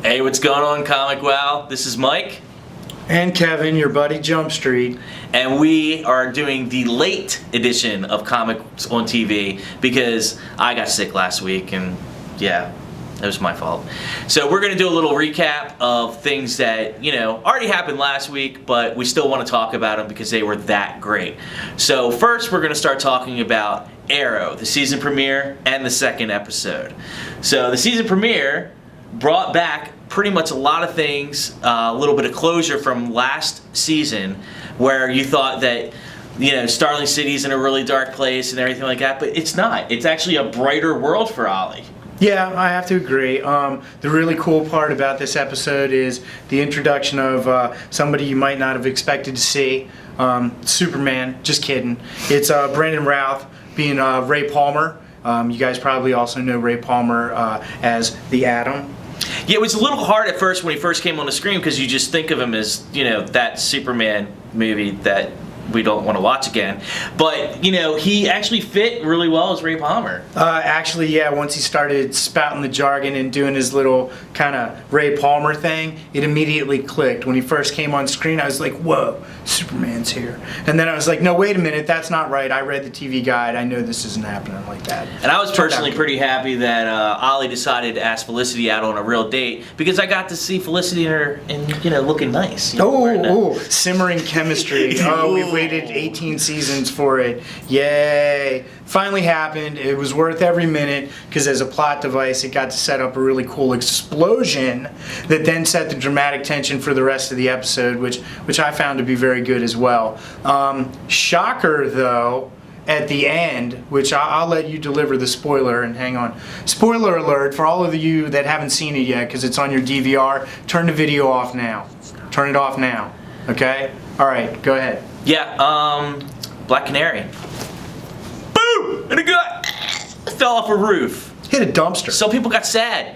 Hey, what's going on, ComicWow? This is Mike. And Kevin, your buddy Jump Street. And we are doing the late edition of Comics on TV because I got sick last week and yeah, it was my fault. So we're going to do a little recap of things that, already happened last week, but we still want to talk about them because they were that great. So first we're going to start talking about Arrow, the season premiere and the second episode. So the season premiere brought back pretty much a lot of things, a little bit of closure from last season where you thought that Starling City's in a really dark place and everything like that, but it's not. It's actually a brighter world for Ollie. Yeah, I have to agree. The really cool part about this episode is the introduction of somebody you might not have expected to see, Superman. Just kidding. It's Brandon Routh being Ray Palmer. You guys probably also know Ray Palmer as the Atom. Yeah, it was a little hard at first when he first came on the screen because you just think of him as, that Superman movie that we don't want to watch again. But, he actually fit really well as Ray Palmer. Actually, yeah, once he started spouting the jargon and doing his little kind of Ray Palmer thing, it immediately clicked. When he first came on screen, I was like, whoa, Superman's here. And then I was like, no, wait a minute, that's not right. I read the TV guide. I know this isn't happening like that. And I was personally pretty happy that Ollie decided to ask Felicity out on a real date because I got to see Felicity looking nice. Simmering chemistry. We've waited 18 seasons for it. Yay. Finally happened. It was worth every minute because as a plot device it got to set up a really cool explosion that then set the dramatic tension for the rest of the episode, which I found to be very good as well. Shocker though, at the end, which I'll let you deliver the spoiler, and hang on. Spoiler alert for all of you that haven't seen it yet because it's on your DVR. Turn the video off now. Turn it off now. Okay? Alright, go ahead. Yeah, Black Canary. Boom! In a gut! Fell off a roof. Hit a dumpster. Some people got sad.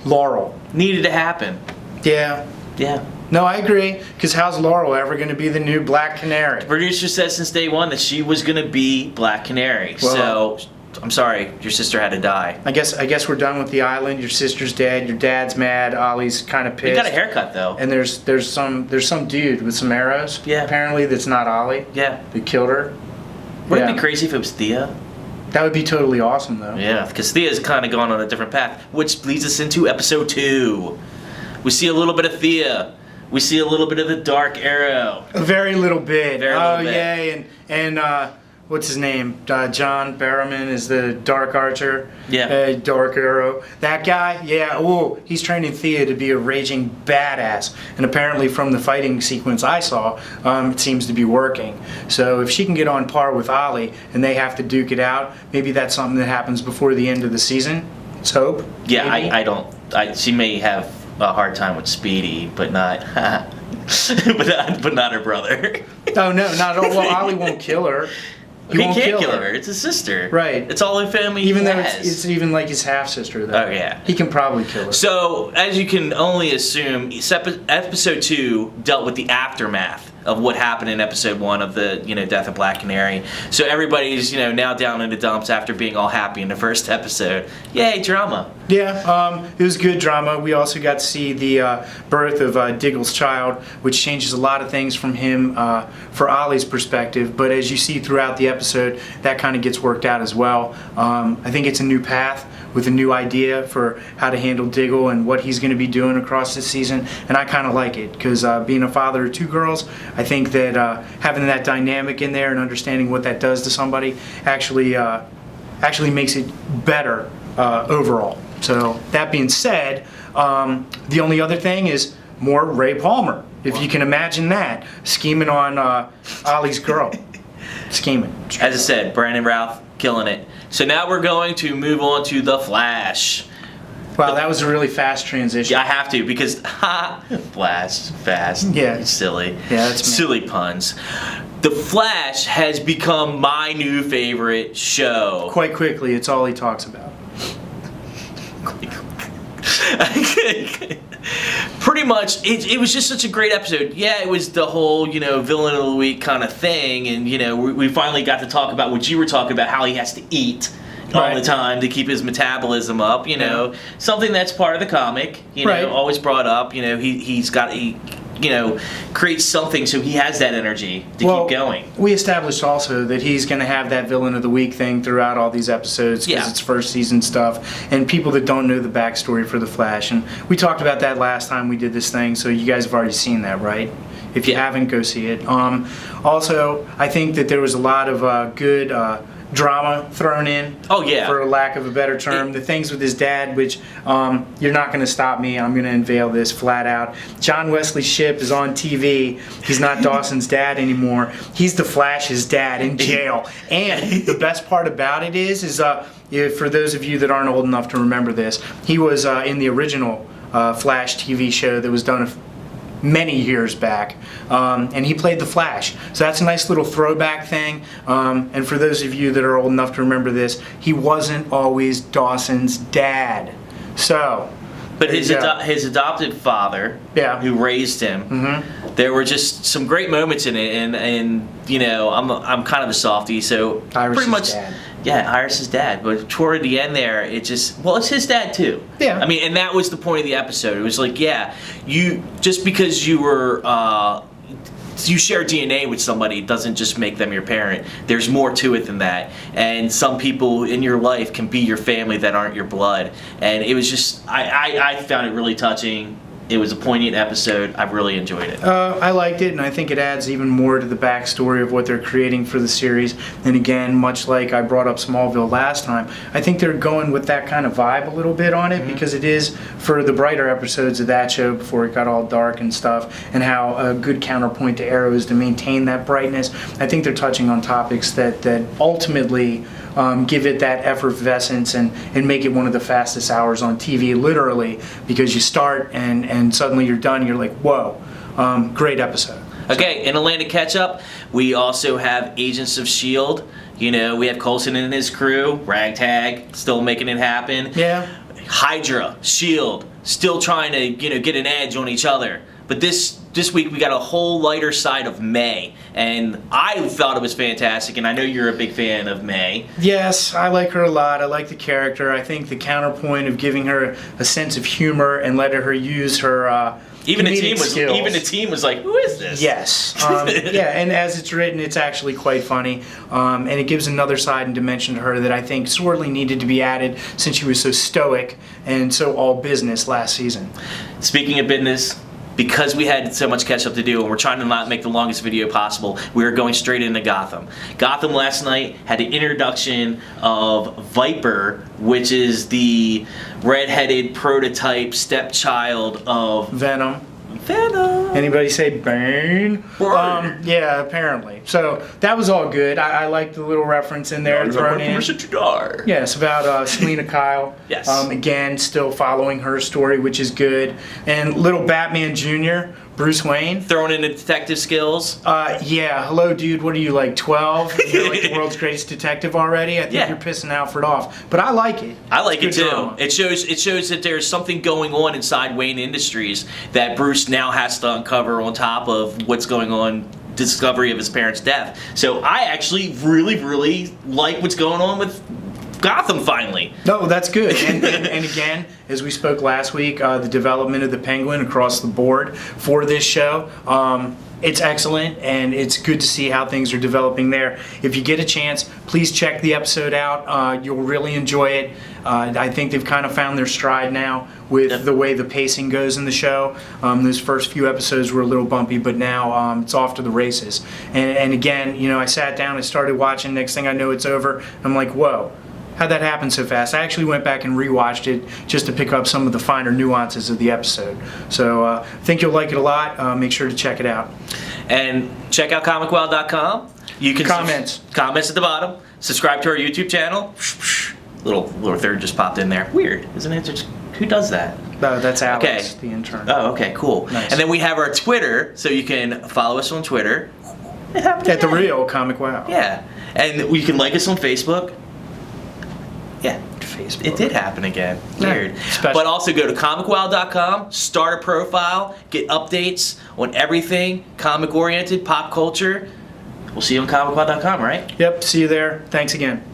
Laurel. Needed to happen. Yeah. Yeah. No, I agree, because how's Laurel ever going to be the new Black Canary? The producer said since day one that she was going to be Black Canary. Well, so, I'm sorry, your sister had to die. I guess we're done with the island. Your sister's dead. Your dad's mad. Ollie's kind of pissed. He got a haircut though. And there's some dude with some arrows. Yeah. Apparently that's not Ollie. Yeah. Who killed her. Wouldn't it be crazy if it was Thea? That would be totally awesome though. Yeah, because Thea's kind of gone on a different path, which leads us into episode 2. We see a little bit of Thea. We see a little bit of the Dark Arrow. A very little bit. Very little bit. Yay, and what's his name? John Barrowman is the Dark Archer. Yeah. Dark Arrow. That guy, yeah, he's training Thea to be a raging badass. And apparently from the fighting sequence I saw, it seems to be working. So if she can get on par with Ollie and they have to duke it out, maybe that's something that happens before the end of the season. Let's hope. Yeah, she may have a hard time with Speedy, but not but not her brother. Oh no, not at all. Well, Ollie won't kill her. He can't kill her. It's his sister. Right. It's all in family. Even though it's even like his half sister though. Oh yeah. He can probably kill her. So as you can only assume, episode 2 dealt with the aftermath of what happened in episode 1 of the death of Black Canary. So everybody's now down in the dumps after being all happy in the first episode. Yay, drama. Yeah, it was good drama. We also got to see the birth of Diggle's child, which changes a lot of things from him for Ollie's perspective. But as you see throughout the episode, that kind of gets worked out as well. I think it's a new path with a new idea for how to handle Diggle and what he's going to be doing across this season, and I kind of like it because being a father of 2 girls, I think that having that dynamic in there and understanding what that does to somebody actually makes it better overall. So that being said, the only other thing is more Ray Palmer, if you can imagine that, scheming on Ollie's girl. Scheming. As I said, Brandon Routh killing it. So now we're going to move on to The Flash. Wow, that was a really fast transition. Yeah, I have to because Flash, fast, yeah, silly, yeah, that's silly puns. The Flash has become my new favorite show. Quite quickly, it's all he talks about. Pretty much, it was just such a great episode. Yeah, it was the whole, villain of the week kind of thing, and, we finally got to talk about what you were talking about, how he has to eat all the time to keep his metabolism up, you know, something that's part of the comic, you know, always brought up, you know, he's got, you know, creates something so he has that energy to keep going. We established also that he's going to have that villain of the week thing throughout all these episodes because it's first season stuff, and people that don't know the backstory for the Flash, and we talked about that last time we did this thing, so you guys have already seen that, right? If you haven't, go see it. Also, I think that there was a lot of good drama thrown in. Oh yeah. For lack of a better term, the things with his dad, which you're not going to stop me. I'm going to unveil this flat out. John Wesley Shipp is on TV. He's not Dawson's dad anymore. He's the Flash's dad in jail. And the best part about it is for those of you that aren't old enough to remember this, he was in the original Flash TV show that was done many years back, and he played the Flash. So that's a nice little throwback thing. And for those of you that are old enough to remember this, he wasn't always Dawson's dad. So, but his adopted father, who raised him, there were just some great moments in it, and you know, I'm kind of a softie, so Iris's pretty much. dad. Yeah, Iris's dad, but toward the end there, it just, well, it's his dad too. Yeah. I mean, and that was the point of the episode. It was like, yeah, you, just because you were, you share DNA with somebody doesn't just make them your parent. There's more to it than that. And some people in your life can be your family that aren't your blood. And it was just, I found it really touching. It was a poignant episode. I really enjoyed it. I liked it, and I think it adds even more to the backstory of what they're creating for the series. And again, much like I brought up Smallville last time, I think they're going with that kind of vibe a little bit on it, because it is for the brighter episodes of that show before it got all dark and stuff, and how a good counterpoint to Arrow is to maintain that brightness. I think they're touching on topics that ultimately give it that effervescence and make it one of the fastest hours on TV, literally, because you start and suddenly you're done, you're like, whoa, great episode. Okay, in Atlantic Catch-Up, we also have Agents of S.H.I.E.L.D. You know, we have Coulson and his crew, Ragtag, still making it happen. Yeah. Hydra, S.H.I.E.L.D., still trying to, you know, get an edge on each other. But this week we got a whole lighter side of May, and I thought it was fantastic, and I know you're a big fan of May. Yes, I like her a lot. I like the character. I think the counterpoint of giving her a sense of humor and letting her use her even the skills. team was like, who is this? Yes. Yeah, and as it's written, it's actually quite funny, and it gives another side and dimension to her that I think sorely needed to be added since she was so stoic and so all business last season. Speaking of business, because we had so much catch up to do and we're trying to not make the longest video possible, we are going straight into Gotham. Gotham last night had an introduction of Viper, which is the red-headed prototype stepchild of Venom. Venom. Anybody say Bane? Yeah, apparently. So that was all good. I liked the little reference in there thrown in. Yes, about Selena Kyle. Yes. Again, still following her story, which is good. And little Batman Jr., Bruce Wayne. Throwing in the detective skills. Yeah. Hello, dude. What are you, like 12? You're like the world's greatest detective already? I think you're pissing Alfred off. But I like it. I like it too. Drama. It shows that there's something going on inside Wayne Industries that Bruce now has to uncover on top of what's going on, discovery of his parents' death. So I actually really like what's going on with Gotham finally. No, that's good. And again, as we spoke last week, the development of the Penguin across the board for this show, it's excellent, and it's good to see how things are developing there. If you get a chance, please check the episode out. You'll really enjoy it. I think they've kind of found their stride now with the way the pacing goes in the show. Those first few episodes were a little bumpy, but now it's off to the races. And again, you know, I sat down and started watching. Next thing I know, it's over. I'm like, whoa. How'd that happen so fast? I actually went back and rewatched it just to pick up some of the finer nuances of the episode. So I think you'll like it a lot. Make sure to check it out. And check out ComicWow.com. You can comments at the bottom. Subscribe to our YouTube channel. Little third just popped in there. Weird, isn't it? Who does that? That's Alex, the intern. Oh, okay, cool. Nice. And then we have our Twitter, so you can follow us on Twitter. At the real ComicWow. Yeah, and you can like us on Facebook. Yeah, Facebook. It did happen again. Weird. Special. But also go to ComicWow.com, start a profile, get updates on everything comic-oriented, pop culture. We'll see you on ComicWow.com, right? Yep, see you there. Thanks again.